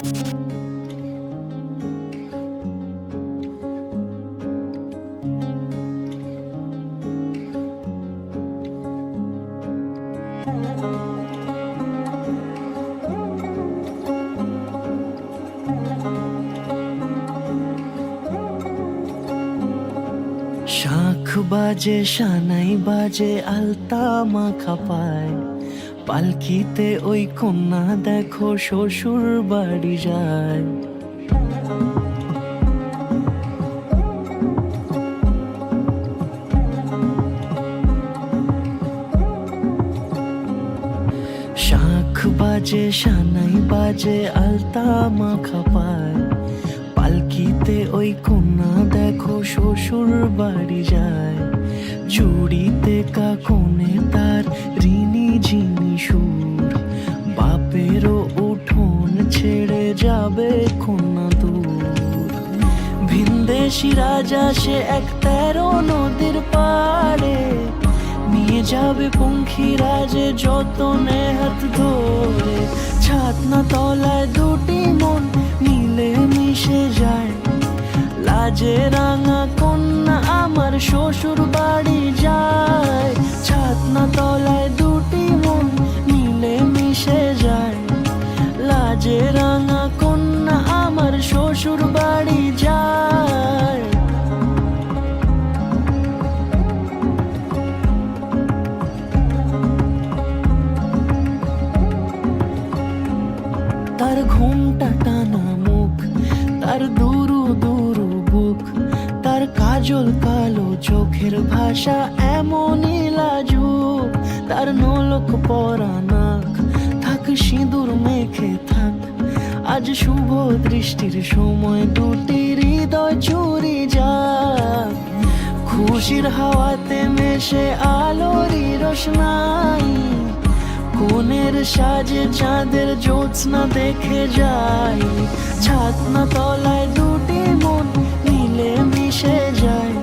শাঁখ বাজে সানাই বাজে আলতা মাখা পায়, পালকিতে ওই কন্যা দেখো শ্বশুর বাড়ি যায়। শাঁখ বাজে সানাই বাজে আলতা মাখা পায়, পালকিতে ওই কন্যা দেখো শ্বশুর বাড়ি যায়। জুড়িতে কাকনে তার ঋণী ঝিনি সুর, বাপেরও উঠোন ছেড়ে যাবে কন্যা দূর। ভিনদেশি রাজা সে এক 13 নদীর পাড়ে, নিয়ে যাবে পঙ্খী রাজে যতনে হাত ধরে। ছাতনা তলায় দুটি মন মিলে মিশে যায়, লাজে রাঙা কন্যা আমার শ্বশুর বাড়ি যায়। ছাতনা তলায় দুটি মন মিলে মিশে যায়, লাজে রাঙা কন্যা আমার শ্বশুর বাড়ি যায়। তার ঘুমটা টানা মুখ, তার দুরু দুরু বুক, তার কাজল কালো চোখের ভাষা এমনই লাজুক। তার নোলক পরা নাক, থাক সিঁদুর মেখে থাক, আজ শুভ দৃষ্টির সময় দুটি হৃদয় চুরি যাক। খুশির হাওয়াতে মেশে আলোরই রোশনাই, কোণের সাজে চাঁদের জ্যোৎস্না দেখে যাই। ছাতনা তলায় দুটি মন মিলে মিশে যায়,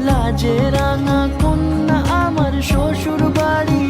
লাজে রাঙা কন্যা আমার শ্বশুর বাড়ি